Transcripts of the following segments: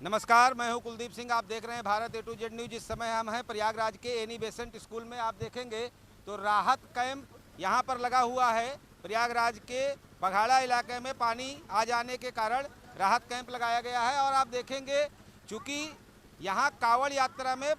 नमस्कार, मैं हूं कुलदीप सिंह। आप देख रहे हैं Bharat A to Z news. इस समय हम हैं प्रयागराज के एनी बेसेंट स्कूल में। आप देखेंगे तो राहत कैंप यहां पर लगा हुआ है। प्रयागराज के बघाड़ा इलाके में पानी आ जाने के कारण राहत कैंप लगाया गया है। और आप देखेंगे चूँकि यहाँ कांवड़ यात्रा में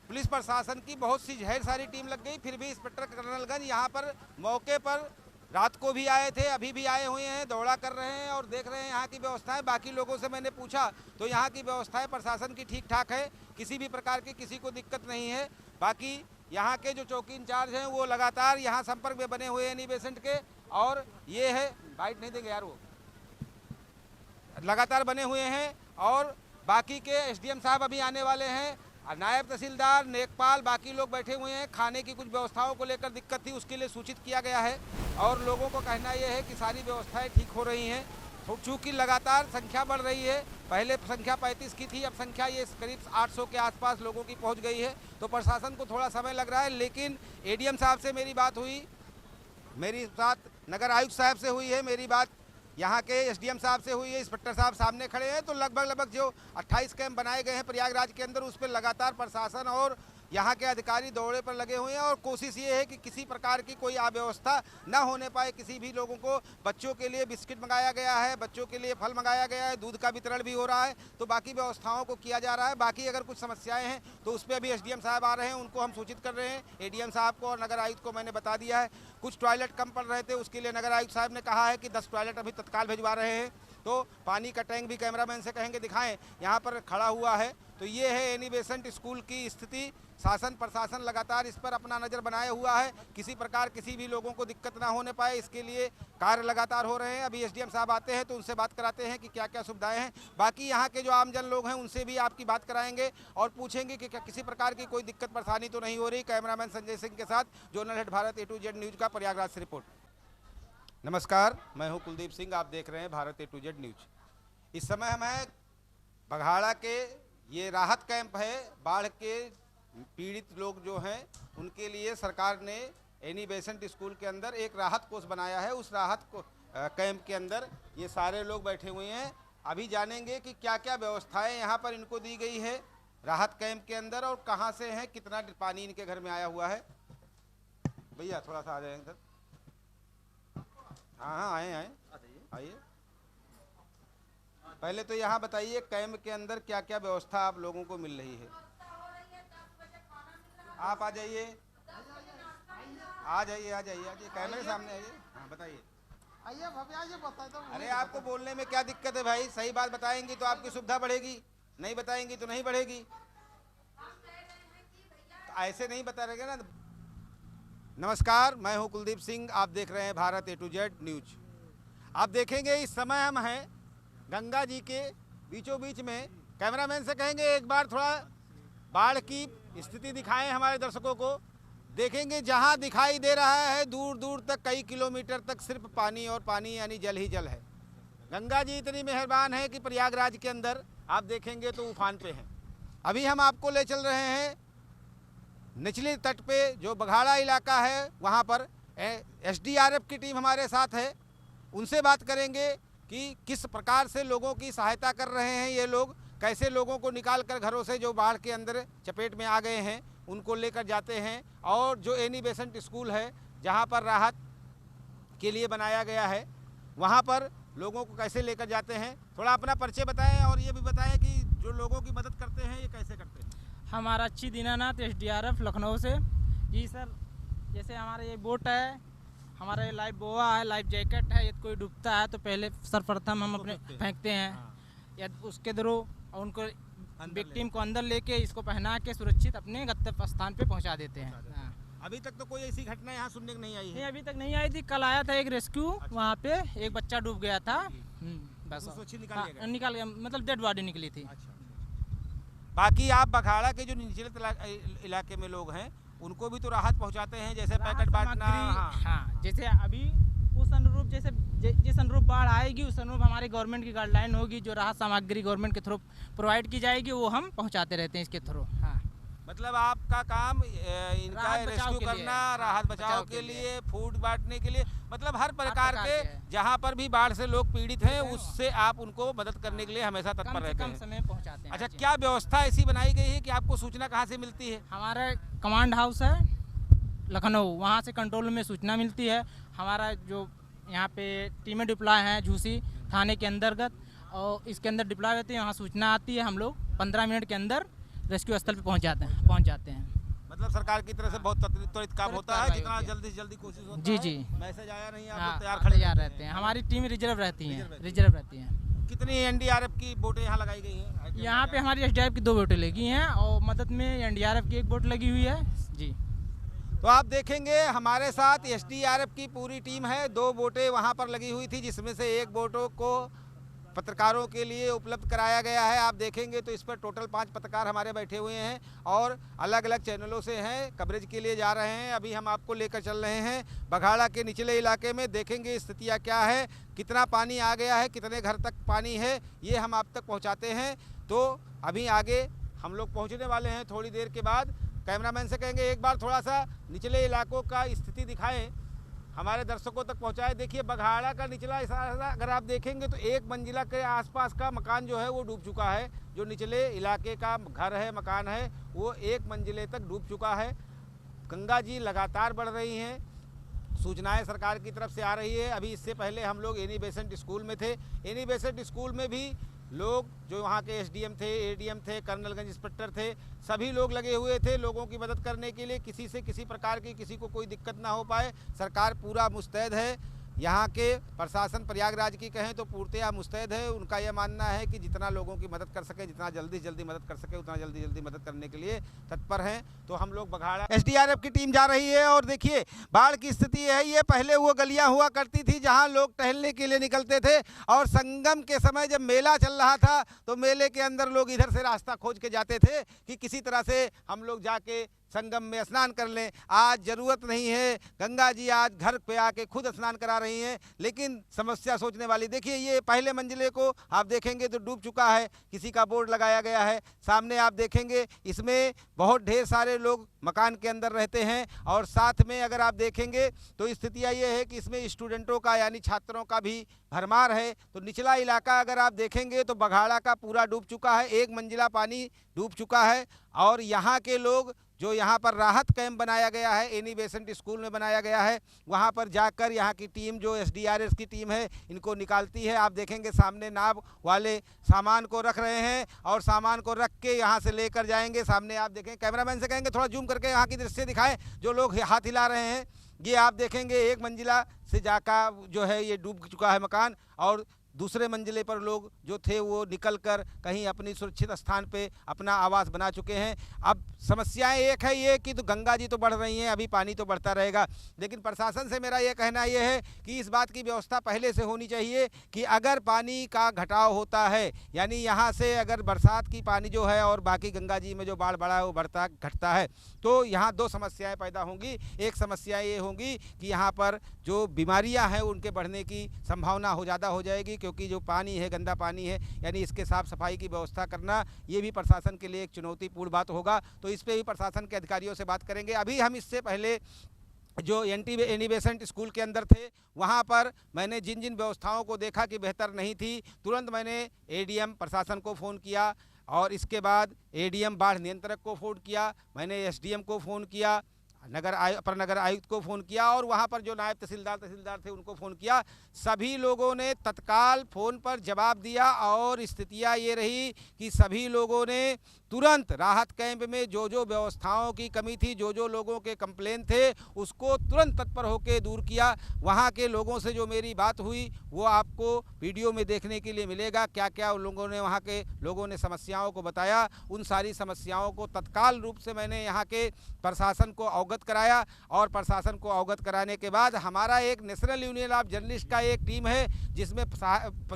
पुलिस प्रशासन की बहुत सी ढेर सारी टीम लग गई, फिर भी इंस्पेक्टर कर्नलगंज यहाँ पर मौके पर रात को भी आए थे, अभी भी आए हुए हैं, दौड़ा कर रहे हैं और देख रहे हैं यहाँ की व्यवस्थाएं। बाकी लोगों से मैंने पूछा तो यहाँ की व्यवस्थाएं प्रशासन की ठीक ठाक है, किसी भी प्रकार की किसी को दिक्कत नहीं है। बाकी यहाँ के जो चौकी इंचार्ज हैं वो लगातार यहाँ संपर्क में बने हुए हैं एनी बेसेंट के, और ये है बाइट नहीं देंगे यार, वो लगातार बने हुए हैं। और बाकी के SDM साहब अभी आने वाले हैं, नायब तहसीलदार, नेकपाल, बाकी लोग बैठे हुए हैं। खाने की कुछ व्यवस्थाओं को लेकर दिक्कत थी, उसके लिए सूचित किया गया है और लोगों को कहना यह है कि सारी व्यवस्थाएं ठीक हो रही हैं। चूँकि लगातार संख्या बढ़ रही है, पहले संख्या 35 की थी, अब संख्या ये करीब 800 के आसपास लोगों की पहुंच गई है, तो प्रशासन को थोड़ा समय लग रहा है। लेकिन ADM साहब से मेरी बात हुई, मेरी बात नगर आयुक्त साहब से हुई है, मेरी बात यहाँ के SDM साहब से हुई है, इंस्पेक्टर साहब सामने खड़े हैं। तो लगभग जो 28 कैंप बनाए गए हैं प्रयागराज के अंदर, उस पर लगातार प्रशासन और यहाँ के अधिकारी दौरे पर लगे हुए हैं। और कोशिश ये है कि किसी प्रकार की कोई अव्यवस्था न होने पाए किसी भी लोगों को। बच्चों के लिए बिस्किट मंगाया गया है, बच्चों के लिए फल मंगाया गया है, दूध का वितरण भी हो रहा है, तो बाकी व्यवस्थाओं को किया जा रहा है। बाकी अगर कुछ समस्याएं हैं तो उस पर अभी SDM साहब आ रहे हैं, उनको हम सूचित कर रहे हैं। ADM साहब को और नगर आयुक्त को मैंने बता दिया है। कुछ टॉयलेट कम पड़ रहे थे, उसके लिए नगर आयुक्त साहब ने कहा है कि 10 टॉयलेट अभी तत्काल भिजवा रहे हैं। तो पानी का टैंक भी कैमरामैन से कहेंगे दिखाएं, यहाँ पर खड़ा हुआ है। तो ये है एनी बेसेंट स्कूल की स्थिति। शासन प्रशासन लगातार इस पर अपना नज़र बनाए हुआ है, किसी प्रकार किसी भी लोगों को दिक्कत ना होने पाए, इसके लिए कार्य लगातार हो रहे हैं। अभी SDM साहब आते हैं तो उनसे बात कराते हैं कि क्या क्या सुविधाएं हैं। बाकी यहाँ के जो आमजन लोग हैं उनसे भी आपकी बात कराएंगे और पूछेंगे कि क्या किसी प्रकार की कोई दिक्कत परेशानी तो नहीं हो रही। कैमरामैन संजय सिंह के साथ zonal head Bharat A to Z news का प्रयागराज से रिपोर्ट। नमस्कार, मैं हूँ कुलदीप सिंह। आप देख रहे हैं Bharat A to Z news. इस समय हम हैं बघाड़ा के, ये राहत कैंप है। बाढ़ के पीड़ित लोग जो हैं उनके लिए सरकार ने एनी बेसेंट स्कूल के अंदर एक राहत कोष बनाया है। उस राहत को कैंप के अंदर ये सारे लोग बैठे हुए हैं। अभी जानेंगे कि क्या क्या व्यवस्थाएं यहाँ पर इनको दी गई है राहत कैंप के अंदर, और कहाँ से हैं, कितना पानी इनके घर में आया हुआ है। भैया थोड़ा सा आ जाए इधर। हाँ आए आइए। पहले तो यहाँ बताइए कैंप के अंदर क्या क्या व्यवस्था आप लोगों को मिल रही है। आप आ जाइए, कैमरे के सामने आइए। हाँ बताइए। आइए भव्या, आइए बताए तो। अरे आपको बोलने में क्या दिक्कत है भाई, सही बात बताएंगी तो आपकी सुविधा बढ़ेगी, नहीं बताएंगी तो नहीं बढ़ेगी। तो ऐसे नहीं बता रहे ना। नमस्कार, मैं हूं कुलदीप सिंह। आप देख रहे हैं Bharat A to Z news. आप देखेंगे इस समय हम हैं गंगा जी के बीचों बीच में। कैमरामैन से कहेंगे एक बार थोड़ा बाढ़ की स्थिति दिखाएं हमारे दर्शकों को। देखेंगे जहां दिखाई दे रहा है दूर दूर तक, कई किलोमीटर तक सिर्फ पानी और पानी, यानी जल ही जल है। गंगा जी इतनी मेहरबान है कि प्रयागराज के अंदर आप देखेंगे तो उफान पे हैं। अभी हम आपको ले चल रहे हैं निचले तट पे, जो बघाड़ा इलाका है, वहाँ पर SDRF की टीम हमारे साथ है। उनसे बात करेंगे कि किस प्रकार से लोगों की सहायता कर रहे हैं ये लोग, कैसे लोगों को निकाल कर घरों से जो बाढ़ के अंदर चपेट में आ गए हैं उनको लेकर जाते हैं। और जो एनी बेसेंट स्कूल है जहाँ पर राहत के लिए बनाया गया है, वहाँ पर लोगों को कैसे लेकर जाते हैं। थोड़ा अपना परिचय बताएं और ये भी बताएं कि जो लोगों की मदद करते हैं ये कैसे करते हैं। हमारा अच्छी दीनानाथ SDRF लखनऊ से। जी सर, जैसे हमारा ये बोट है, हमारा ये लाइफ बोआ है, लाइफ जैकेट है। यदि कोई डूबता है तो पहले सर्वप्रथम हम अपने फेंकते हैं, या उसके थ्रू उनको विक्टिम को अंदर लेके इसको पहना के सुरक्षित अपने गंतव्य स्थान पे पहुंचा देते हैं। अभी तक तो कोई ऐसी घटना यहाँ सुनने को नहीं आई है। नहीं, अभी तक नहीं आई थी। कल आया था एक रेस्क्यू, वहाँ पे एक बच्चा डूब गया था, बस निकाल गया, मतलब डेड बॉडी निकली थी। बाकी आप बघाड़ा के जो निचले इलाके में लोग हैं उनको भी तो राहत पहुंचाते हैं, जैसे पैकेट बांटना। हाँ, जैसे अभी उस अनुरूप, जैसे जिस अनुरूप बाढ़ आएगी उस अनुरूप हमारी गवर्नमेंट की गाइडलाइन होगी, जो राहत सामग्री गवर्नमेंट के थ्रू प्रोवाइड की जाएगी वो हम पहुंचाते रहते हैं इसके थ्रू। हाँ, मतलब आपका काम इनका राहत बचाव रेस्क्यू के लिए करना, है। राहत हाँ, बचाव के लिए, फूड बांटने के लिए, मतलब हर प्रकार प्रकार के के है। जहाँ पर भी बाढ़ से लोग पीड़ित हैं उससे आप उनको मदद करने के लिए हमेशा कम तत्पर से रहते कम हैं। समय पहुंचाते हैं। अच्छा, जी। क्या व्यवस्था ऐसी बनाई गई है कि आपको सूचना कहाँ से मिलती है? हमारा कमांड हाउस है लखनऊ, वहाँ से कंट्रोल में सूचना मिलती है। हमारा जो यहाँ पे टीमें डिप्लॉय हैं झूसी थाने के अंतर्गत, और इसके अंदर डिप्लॉय होती है, वहाँ सूचना आती है, हम लोग 15 मिनट के अंदर रेस्क्यू स्थल पे पहुँच जाते हैं। मतलब सरकार की तरफ से बहुत त्वरित काम त्वरित होता है, कार्रवाई जितना होती है। जल्दी से जल्दी कोशिश होता जी, है। जी। मैसेज आया नहीं, आप हाँ, लोग तैयार रहते हैं। हमारी टीम रिजर्व रहती है। कितनी एनडीआरएफ की बोटें यहाँ लगाई गई हैं? यहाँ पे हमारी एसडीआरएफ की 2 बोटें लगी हैं और मदद में एनडीआरएफ की 1 बोट लगी हुई है। जी। तो आप देखेंगे हमारे साथ एसडीआरएफ की पूरी टीम है। 2 बोटें वहाँ पर लगी हुई थी, जिसमें से 1 बोटों को पत्रकारों के लिए उपलब्ध कराया गया है। आप देखेंगे तो इस पर टोटल 5 पत्रकार हमारे बैठे हुए हैं और अलग अलग चैनलों से हैं, कवरेज के लिए जा रहे हैं। अभी हम आपको लेकर चल रहे हैं बघाड़ा के निचले इलाके में। देखेंगे स्थितियाँ क्या है, कितना पानी आ गया है, कितने घर तक पानी है, ये हम आप तक पहुँचाते हैं। तो अभी आगे हम लोग पहुँचने वाले हैं थोड़ी देर के बाद। कैमरामैन से कहेंगे एक बार थोड़ा सा निचले इलाकों का स्थिति दिखाएं, हमारे दर्शकों तक पहुंचाए। देखिए बघाड़ा का निचला हिस्सा अगर आप देखेंगे तो 1 मंजिला के आसपास का मकान जो है वो डूब चुका है। जो निचले इलाके का घर है, मकान है, वो 1 मंजिले तक डूब चुका है। गंगा जी लगातार बढ़ रही हैं, सूचनाएं सरकार की तरफ से आ रही है। अभी इससे पहले हम लोग एनी बेसेंट स्कूल में थे। एनी बेसेंट स्कूल में भी लोग जो वहाँ के एसडीएम थे, एडीएम थे, कर्नलगंज इंस्पेक्टर थे, सभी लोग लगे हुए थे लोगों की मदद करने के लिए। किसी से किसी प्रकार की किसी को कोई दिक्कत ना हो पाए, सरकार पूरा मुस्तैद है। यहाँ के प्रशासन प्रयागराज की कहें तो पूर्णतया मुस्तैद है। उनका यह मानना है कि जितना लोगों की मदद कर सके, जितना जल्दी से जल्दी मदद कर सके, उतना जल्दी जल्दी मदद करने के लिए तत्पर हैं। तो हम लोग बघाड़ा एसडीआरएफ की टीम जा रही है और देखिए बाढ़ की स्थिति है। ये पहले वो गलियां हुआ करती थी जहां लोग टहलने के लिए निकलते थे, और संगम के समय जब मेला चल रहा था तो मेले के अंदर लोग इधर से रास्ता खोज के जाते थे कि किसी तरह से हम लोग जाके संगम में स्नान कर लें। आज ज़रूरत नहीं है, गंगा जी आज घर पे आके खुद स्नान करा रही हैं। लेकिन समस्या सोचने वाली, देखिए ये पहले मंजिले को आप देखेंगे तो डूब चुका है, किसी का बोर्ड लगाया गया है। सामने आप देखेंगे इसमें बहुत ढेर सारे लोग मकान के अंदर रहते हैं, और साथ में अगर आप देखेंगे तो स्थितियाँ ये है कि इसमें स्टूडेंटों का यानी छात्रों का भी भरमार है। तो निचला इलाका अगर आप देखेंगे तो बघाड़ा का पूरा डूब चुका है, 1 मंजिला पानी डूब चुका है। और यहाँ के लोग जो यहाँ पर राहत कैंप बनाया गया है, एनी बेसेंट स्कूल में बनाया गया है, वहाँ पर जाकर यहाँ की टीम जो एसडीआरएफ की टीम है इनको निकालती है। आप देखेंगे सामने नाव वाले सामान को रख रहे हैं और सामान को रख के यहाँ से लेकर जाएंगे। सामने आप देखें, कैमरामैन से कहेंगे थोड़ा जूम करके यहाँ की दृश्य दिखाएं। जो लोग हाथ हिला रहे हैं ये आप देखेंगे 1 मंजिला से जाकर जो है ये डूब चुका है मकान, और दूसरे मंजिले पर लोग जो थे वो निकलकर कहीं अपनी सुरक्षित स्थान पे अपना आवास बना चुके हैं। अब समस्याएं एक है ये कि तो गंगा जी तो बढ़ रही हैं, अभी पानी तो बढ़ता रहेगा, लेकिन प्रशासन से मेरा ये कहना ये है कि इस बात की व्यवस्था पहले से होनी चाहिए कि अगर पानी का घटाव होता है, यानी यहाँ से अगर बरसात की पानी जो है और बाकी गंगा जी में जो बाढ़ बढ़ा है वो बढ़ता घटता है, तो यहाँ 2 समस्याएँ पैदा होंगी। एक समस्या ये होगी कि यहाँ पर जो बीमारियाँ हैं उनके बढ़ने की संभावना ज़्यादा हो जाएगी, क्योंकि जो पानी है गंदा पानी है, यानी इसके साफ सफाई की व्यवस्था करना ये भी प्रशासन के लिए एक चुनौतीपूर्ण बात होगा। तो इस पे भी प्रशासन के अधिकारियों से बात करेंगे। अभी हम इससे पहले जो एनी बेसेंट स्कूल के अंदर थे वहाँ पर मैंने जिन जिन व्यवस्थाओं को देखा कि बेहतर नहीं थी, तुरंत मैंने एडीएम प्रशासन को फ़ोन किया, और इसके बाद एडीएम बाढ़ नियंत्रक को फ़ोन किया, मैंने एसडीएम को फ़ोन किया, अपर नगर आयुक्त को फ़ोन किया, और वहाँ पर जो नायब तहसीलदार थे उनको फ़ोन किया। सभी लोगों ने तत्काल फ़ोन पर जवाब दिया, और स्थितियाँ ये रही कि सभी लोगों ने तुरंत राहत कैंप में जो जो व्यवस्थाओं की कमी थी, जो जो लोगों के कंप्लेन थे, उसको तुरंत तत्पर होकर दूर किया। वहाँ के लोगों से जो मेरी बात हुई वो आपको वीडियो में देखने के लिए मिलेगा। क्या क्या उन लोगों ने, वहाँ के लोगों ने समस्याओं को बताया, उन सारी समस्याओं को तत्काल रूप से मैंने यहाँ के प्रशासन को अवगत कराया, और प्रशासन को अवगत कराने के बाद हमारा एक नेशनल यूनियन ऑफ जर्नलिस्ट का एक टीम है, जिसमें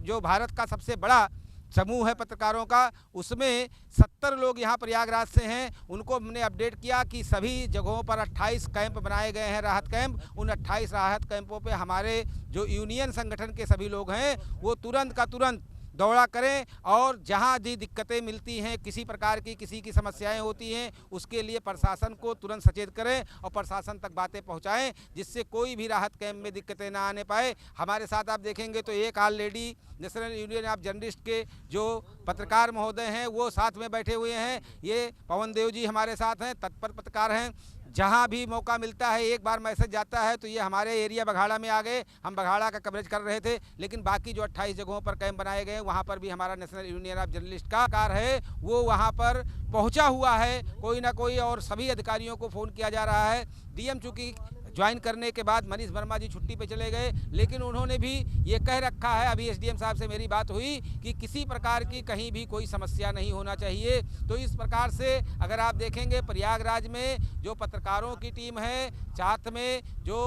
जो भारत का सबसे बड़ा समूह है पत्रकारों का, उसमें 70 लोग यहाँ प्रयागराज से हैं। उनको हमने अपडेट किया कि सभी जगहों पर 28 कैंप बनाए गए हैं, राहत कैंप। उन 28 राहत कैंपों पे हमारे जो यूनियन संगठन के सभी लोग हैं वो तुरंत का तुरंत दौड़ा करें और जहां भी दिक्कतें मिलती हैं, किसी प्रकार की किसी की समस्याएं होती हैं, उसके लिए प्रशासन को तुरंत सचेत करें और प्रशासन तक बातें पहुंचाएं, जिससे कोई भी राहत कैंप में दिक्कतें ना आने पाए। हमारे साथ आप देखेंगे तो एक already national union of journalist के जो पत्रकार महोदय हैं वो साथ में बैठे हुए हैं। ये पवन देव जी हमारे साथ हैं, तत्पर पत्रकार हैं। जहां भी मौका मिलता है, एक बार मैसेज जाता है तो ये हमारे एरिया बघाड़ा में आ गए, हम बघाड़ा का कवरेज कर रहे थे, लेकिन बाकी जो 28 जगहों पर कैंप बनाए गए वहां पर भी हमारा नेशनल यूनियन ऑफ जर्नलिस्ट का कार है वो वहां पर पहुंचा हुआ है, कोई ना कोई, और सभी अधिकारियों को फ़ोन किया जा रहा है। डीएम चूँकि ज्वाइन करने के बाद मनीष वर्मा जी छुट्टी पे चले गए, लेकिन उन्होंने भी ये कह रखा है, अभी एसडीएम साहब से मेरी बात हुई, कि किसी प्रकार की कहीं भी कोई समस्या नहीं होना चाहिए। तो इस प्रकार से अगर आप देखेंगे प्रयागराज में जो पत्रकारों की टीम है, साथ में जो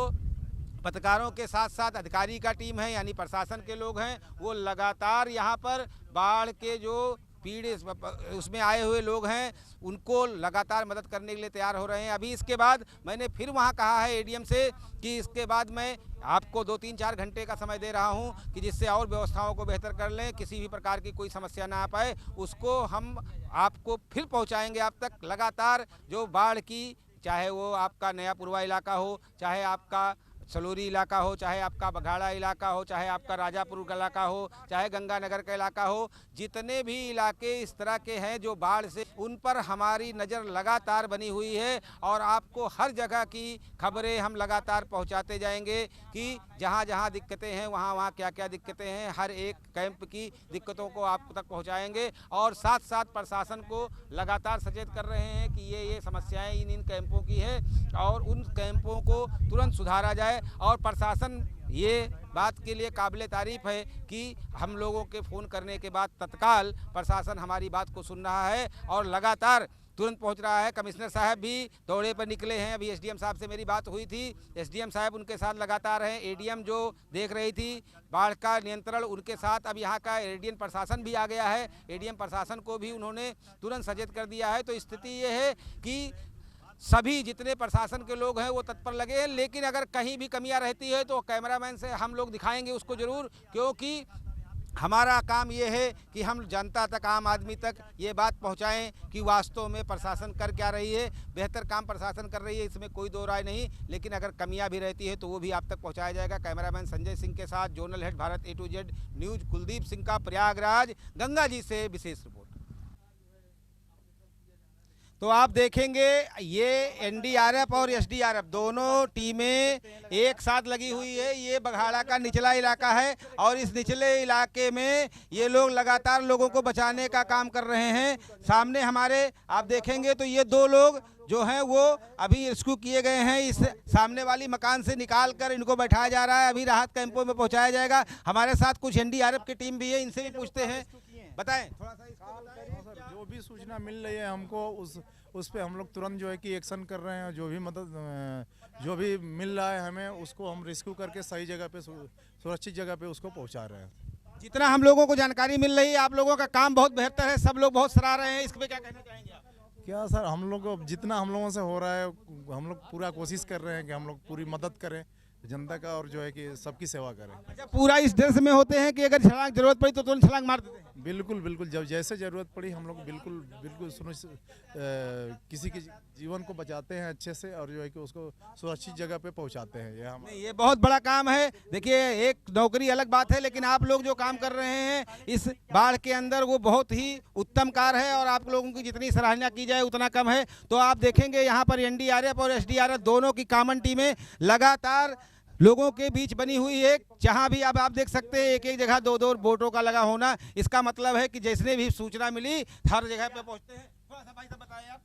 पत्रकारों के साथ साथ अधिकारी का टीम है यानी प्रशासन के लोग हैं, वो लगातार यहाँ पर बाढ़ के जो पीड़ित उसमें आए हुए लोग हैं उनको लगातार मदद करने के लिए तैयार हो रहे हैं। अभी इसके बाद मैंने फिर वहाँ कहा है एडीएम से कि इसके बाद मैं आपको 2-3-4 घंटे का समय दे रहा हूँ कि जिससे और व्यवस्थाओं को बेहतर कर लें, किसी भी प्रकार की कोई समस्या ना आ पाए, उसको हम आपको फिर पहुँचाएँगे आप तक। लगातार जो बाढ़ की, चाहे वो आपका नया पुरवा इलाका हो, चाहे आपका सलोरी इलाका हो, चाहे आपका बघाड़ा इलाका हो, चाहे आपका राजापुर इलाका हो, चाहे गंगानगर का इलाका हो, जितने भी इलाके इस तरह के हैं जो बाढ़ से, उन पर हमारी नज़र लगातार बनी हुई है और आपको हर जगह की खबरें हम लगातार पहुंचाते जाएंगे कि जहां जहां दिक्कतें हैं वहां वहां क्या क्या दिक्कतें हैं, हर एक कैंप की दिक्कतों को आप तक पहुंचाएंगे। और साथ साथ प्रशासन को लगातार सचेत कर रहे हैं कि ये समस्याएं इन कैंपों की है और उन कैंपों को तुरंत सुधारा जाए। और प्रशासन ये बात के लिए काबिल तारीफ़ है कि हम लोगों के फ़ोन करने के बाद तत्काल प्रशासन हमारी बात को सुन रहा है और लगातार तुरंत पहुंच रहा है। कमिश्नर साहब भी दौरे पर निकले हैं, अभी एसडीएम साहब से मेरी बात हुई थी, एसडीएम साहब उनके साथ लगातार हैं। एडीएम जो देख रही थी बाढ़ का नियंत्रण, उनके साथ अब यहाँ का एडीएम प्रशासन भी आ गया है। एडीएम प्रशासन को भी उन्होंने तुरंत सचेत कर दिया है। तो स्थिति ये है कि सभी जितने प्रशासन के लोग हैं वो तत्पर लगे हैं, लेकिन अगर कहीं भी कमियां रहती है तो कैमरामैन से हम लोग दिखाएंगे उसको ज़रूर, क्योंकि हमारा काम ये है कि हम जनता तक, आम आदमी तक ये बात पहुंचाएं कि वास्तव में प्रशासन कर क्या रही है। बेहतर काम प्रशासन कर रही है, इसमें कोई दो राय नहीं, लेकिन अगर कमियां भी रहती है तो वो भी आप तक पहुंचाया जाएगा। कैमरामैन संजय सिंह के साथ zonal head Bharat A to Z news Kuldeep Singh का प्रयागराज गंगा जी से विशेष रिपोर्ट। तो आप देखेंगे ये एनडीआरएफ और एसडीआरएफ दोनों टीमें एक साथ लगी हुई है। ये बघाड़ा का निचला इलाका है और इस निचले इलाके में ये लोग लगातार लोगों को बचाने का काम कर रहे हैं। सामने हमारे आप देखेंगे तो ये दो लोग जो हैं वो अभी रेस्क्यू किए गए हैं, इस सामने वाली मकान से निकाल कर इनको बैठाया जा रहा है, अभी राहत कैंपों में पहुंचाया जाएगा। हमारे साथ कुछ एनडीआरएफ की टीम भी है, इनसे भी पूछते हैं, बताएं थोड़ा सा इसको बताएं। जो भी सूचना मिल रही है हमको उस पे हम लोग तुरंत जो है कि एक्शन कर रहे हैं। जो भी मदद जो भी मिल रहा है हमें, उसको हम रेस्क्यू करके सही जगह पे, सुरक्षित जगह पे उसको पहुंचा रहे हैं। जितना हम लोगों को जानकारी मिल रही है, आप लोगों का काम बहुत बेहतर है, सब लोग बहुत सराह रहे हैं, इस पे क्या कहना चाहेंगे आप? क्या सर, हम लोग जितना हम लोगों से हो रहा है हम लोग पूरा कोशिश कर रहे हैं कि हम लोग पूरी मदद करें जनता का और जो है कि सबकी सेवा करें। अच्छा, पूरा इस डर में होते हैं कि अगर छलांग जरूरत पड़ी तो तुरंत छलांग मार देते हैं? बिल्कुल बिल्कुल, जब जैसे ज़रूरत पड़ी हम लोग बिल्कुल किसी के जीवन को बचाते हैं अच्छे से और जो है कि उसको सुरक्षित जगह पे पहुंचाते हैं। ये बहुत बड़ा काम है। देखिए, एक नौकरी अलग बात है, लेकिन आप लोग जो काम कर रहे हैं इस बाढ़ के अंदर वो बहुत ही उत्तम कार्य है और आप लोगों की जितनी सराहना की जाए उतना कम है। तो आप देखेंगे यहाँ पर एनडीआरएफ और एसडीआरएफ दोनों की कॉमन टीमें लगातार लोगों के बीच बनी हुई है। जहां भी अब आप देख सकते हैं एक एक जगह दो दो बोटों का लगा होना, इसका मतलब है कि जैसे भी सूचना मिली हर जगह पे पहुंचते हैं। थोड़ा सा भाई साहब बताएं आप,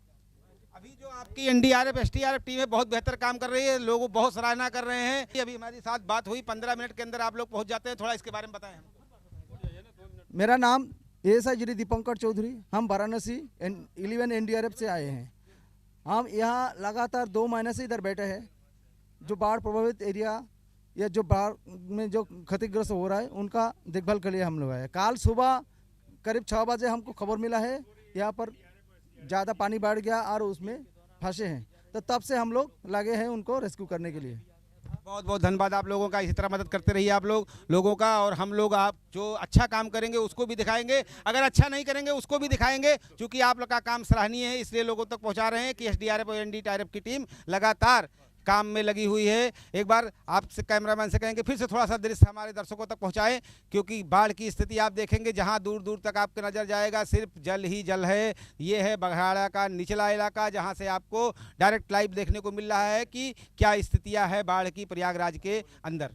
अभी जो आपकी एनडीआरएफ एसडीआरएफ टीमें बहुत बेहतर काम कर रही है, लोग बहुत सराहना कर रहे हैं। अभी हमारी साथ बात हुई, 15 मिनट के अंदर आप लोग पहुँच जाते हैं, थोड़ा इसके बारे में बताएं। मेरा नाम एएसआई श्री दीपंकर चौधरी, हम वाराणसी 11 एनडीआरएफ से आए हैं। हम यहाँ लगातार 2 महीने से इधर बैठे हैं। जो बाढ़ प्रभावित एरिया या जो बाढ़ में जो क्षतिग्रस्त हो रहा है उनका देखभाल के लिए हम लोग आए। कल सुबह करीब 6 बजे हमको खबर मिला है यहाँ पर ज़्यादा पानी बढ़ गया और उसमें फंसे हैं, तो तब से हम लोग लगे हैं उनको रेस्क्यू करने के लिए। बहुत बहुत धन्यवाद आप लोगों का। इसी तरह मदद करते रहिए आप लोगों का, और हम लोग आप जो अच्छा काम करेंगे उसको भी दिखाएंगे, अगर अच्छा नहीं करेंगे उसको भी दिखाएंगे। क्योंकि आप लोग का काम सराहनीय है, इसलिए लोगों तक पहुंचा रहे हैं कि एसडीआरएफ और एनडीआरएफ की टीम लगातार काम में लगी हुई है। एक बार आपसे कैमरामैन से कहेंगे फिर से थोड़ा सा दृश्य हमारे दर्शकों तक पहुंचाएं, क्योंकि बाढ़ की स्थिति आप देखेंगे जहां दूर दूर तक आपके नज़र जाएगा सिर्फ जल ही जल है। ये है बघाड़ा का निचला इलाका, जहां से आपको डायरेक्ट लाइव देखने को मिल रहा है कि क्या स्थितियां है बाढ़ की प्रयागराज के अंदर।